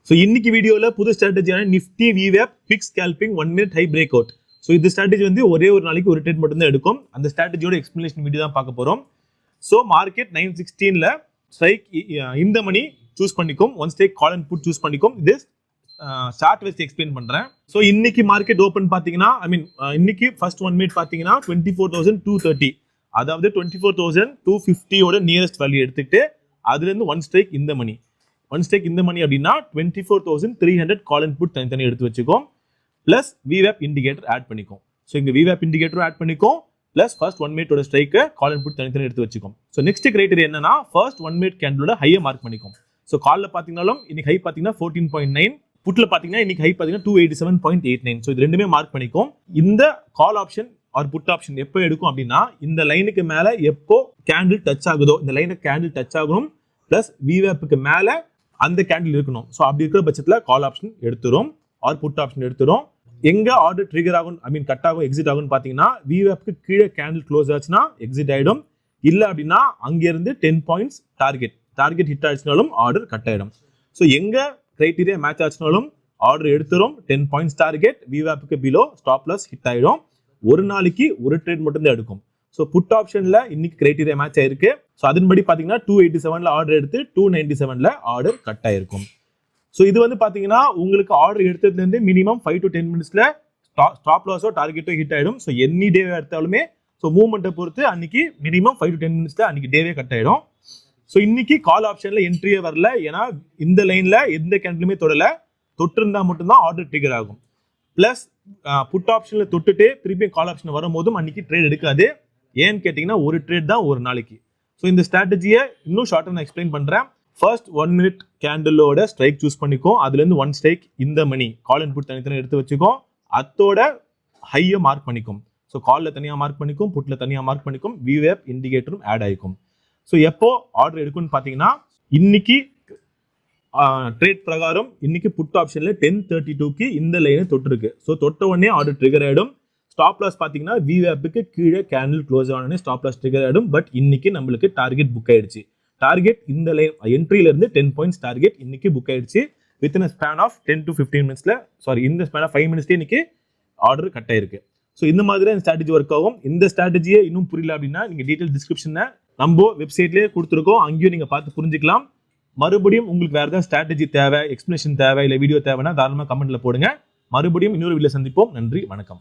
So இன்னைக்கு வீடியோவில் புது ஸ்ட்ராட்டஜியான நிஃப்டி விவேப் pick scalping 1 minute high break out. So இந்த ஸ்ட்ராட்டஜி வந்து ஒரே ஒரு நாளைக்கு ஒரு ட்ரேட் மட்டும் தான் எடுக்கும். அந்த ஸ்ட்ராட்டஜியோட எக்ஸ்பிளேஷன் வீடியோ தான் பார்க்க போகிறோம். ஸோ மார்க்கெட் 916ல ஸ்ட்ரைக் இந்த மணி சூஸ் பண்ணிக்கும், one strike call and put choose பண்ணிக்கும். இது சார்ட் வச்சு எக்ஸ்பிளைன் பண்ணுறேன். ஸோ இன்னைக்கு மார்க்கெட் ஓப்பன் பார்த்தீங்கன்னா இன்னைக்கு ஃபர்ஸ்ட் 1 minute பார்த்தீங்கன்னா 24,230, அதாவது 24,250 நியரஸ்ட் வேல்யூ எடுத்துக்கிட்டு அதுலேருந்து ஒன் ஸ்ட்ரைக் இந்த மணி அப்படின்னா 24,300 கால் அண்ட் புட் தனித்தனி எடுத்து வச்சுக்கோம். பிளஸ் விவேப் இண்டிகேட்டர் ஆட் பண்ணிக்கும். ஸோ இங்கே விவேப் இண்டிகேட்டர் ஆட் பண்ணிக்கும். பிளஸ் ஃபர்ஸ்ட் 1 minute ஸ்ட்ரைக்கு கால் அண்ட் புட் தனித்தனி எடுத்து வச்சுக்கோம். ஸோ நெக்ஸ்ட் கிரைட்டீரியா என்னன்னா ஃபர்ஸ்ட் 1 minute கேண்டலோட ஹையை மார்க் பண்ணிக்கும். ஸோ காலில் பார்த்தீங்கன்னாலும் இன்னைக்கு ஹை பார்த்தீங்கன்னா 14.9, புட்டில் பார்த்தீங்கன்னா இன்னைக்கு ஹை பார்த்தீங்கன்னா 287.89. ஸோ இது ரெண்டுமே மார்க் பண்ணிக்கும். இந்த call option or put option எப்போ எடுக்கும் அப்படின்னா இந்த லைனுக்கு மேலே எப்போ கேண்டில் டச் ஆகுதோ, இந்த லைனுக்கு கேண்டில் டச் ஆகணும். பிளஸ் விவேப்புக்கு மேலே அந்த கேண்டில் இருக்கணும். ஸோ அப்படி இருக்கிற பட்சத்தில் கால் ஆப்ஷன் எடுத்துரும் ஆர் புட் ஆப்ஷன் எடுத்துரும். எங்க ஆர்டர் ட்ரிகர் ஆகும் கட் ஆகும் எக்ஸிட் ஆகும் பார்த்தீங்கன்னா விவேப்புக்கு கீழே கேண்டில் க்ளோஸ் ஆச்சுன்னா எக்ஸிட் ஆகிடும். இல்லை அப்படின்னா அங்கேருந்து 10 points டார்கெட் ஹிட் ஆச்சுனாலும் ஆர்டர் கட் ஆகிடும். ஸோ எங்க கிரைட்டீரியா மேட்ச் ஆச்சுனாலும் ஆர்டர் எடுத்துரும். 10 points டார்கெட் விவேப்புக்கு பிலோ ஸ்டாப் லாஸ் ஹிட் ஆகிடும். ஒரு நாளைக்கு ஒரு ட்ரேட் மட்டும் தான் எடுக்கும். ஸோ புட் ஆப்ஷன்ல இன்னைக்கு கிரைட்டீரியா மேட்ச் ஆயிருக்கு. ஸோ அதன்படி பார்த்தீங்கன்னா 287ல ஆர்டர் எடுத்து 297ல ஆர்டர் கட் ஆயிருக்கும். ஸோ இது வந்து பார்த்தீங்கன்னா உங்களுக்கு ஆர்டர் எடுத்ததுலேருந்து மினிமம் 5 to 10 minutesல ஸ்டாப் லாஸோ டார்கெட்டோ ஹிட் ஆயிடும். ஸோ எனி டே எடுத்தாலுமே ஸோ மூவ்மெண்ட்டை பொறுத்து அன்னைக்கு மினிமம் 5 to 10 minutesல அன்னைக்கு டேவே கட் ஆயிடும். ஸோ இன்னைக்கு கால் ஆப்ஷன்ல என்ட்ரியே வரல, ஏன்னா இந்த லைன்ல எந்த கேண்டிலுமே தொடல, தொட்டிருந்தா மட்டும்தான் ஆர்டர் ட்ரிகர் ஆகும். பிளஸ் புட் ஆப்ஷன்ல தொட்டுட்டு திருப்பி கால் ஆப்ஷன் வரும்போதும் அன்னைக்கு ட்ரேட் எடுக்காது. ஏன்னு கேட்டீங்கன்னா ஒரு ட்ரேட் தான் ஒரு நாளைக்கு. ஸோ இந்த ஸ்ட்ராட்டஜியை இன்னும் ஷார்ட்டாக நான் எக்ஸ்பிளைன் பண்ணுறேன். ஃபர்ஸ்ட் 1 minute கேண்டிலோட ஸ்ட்ரைக் சூஸ் பண்ணிக்கும், அதுலேருந்து ஒன் ஸ்ட்ரைக் இந்த மணி கால் அண்ட் புட் தனித்தனி எடுத்து வச்சுக்கும். அதோட ஹையை மார்க் பண்ணிக்கும். ஸோ காலில் தனியாக மார்க் பண்ணிக்கும், புட்டில் தனியாக மார்க் பண்ணிக்கும். விவேப் இண்டிகேட்டரும் ஆட் ஆகிக்கும். ஸோ எப்போ ஆர்டர் எடுக்கும்னு பார்த்தீங்கன்னா இன்னைக்கு ட்ரேட் பிரகாரம் இன்னைக்கு புட் ஆப்ஷன்ல 10:32க்கு இந்த லைனை தொட்டிருக்கு. ஸோ தொட்ட உடனே ஆர்டர் ட்ரிகர் ஆகிடும். ஸ்டாப் லாஸ் பார்த்தீங்கன்னா விவேப்புக்கு கீழே கேண்டில் க்ளோஸ் ஆனே ஸ்டாப் லாஸ் ட்ரிகர் ஆகிடும். பட் இன்னைக்கு நம்மளுக்கு டார்கெட் புக் ஆயிடுச்சு. டார்கெட் இந்த லைன் என்ட்ரியில இருந்து 10 points டார்கெட் இன்னைக்கு புக் ஆயிடுச்சு. வித்தின் ஸ்பேன் ஆஃப் 10 to 15 minutesல இந்த ஸ்பேன் ஆஃப் 5 minutes இன்னைக்கு ஆர்டர் கட் ஆயிருக்கு. ஸோ இந்த மாதிரி இந்த ஸ்ட்ராட்டஜி ஒர்க் ஆகும். இந்த ஸ்ட்ராட்டஜியை இன்னும் புரியல அப்படின்னா நீங்க டீடைல் டிஸ்கிரிப்ஷன்ல நம்ம வெப்சைட்லேயே கொடுத்துருக்கோம், அங்கேயும் நீங்க பார்த்து புரிஞ்சுக்கலாம். மறுபடியும் உங்களுக்கு வேற ஏதாவது ஸ்ட்ராட்டஜி தேவை, எக்ஸ்பிளேஷன் தேவை, இல்லை வீடியோ தேவைன்னா தாராளமாக கமெண்ட்ல போடுங்க. மறுபடியும் இன்னொரு வீடியோ சந்திப்போம். நன்றி, வணக்கம்.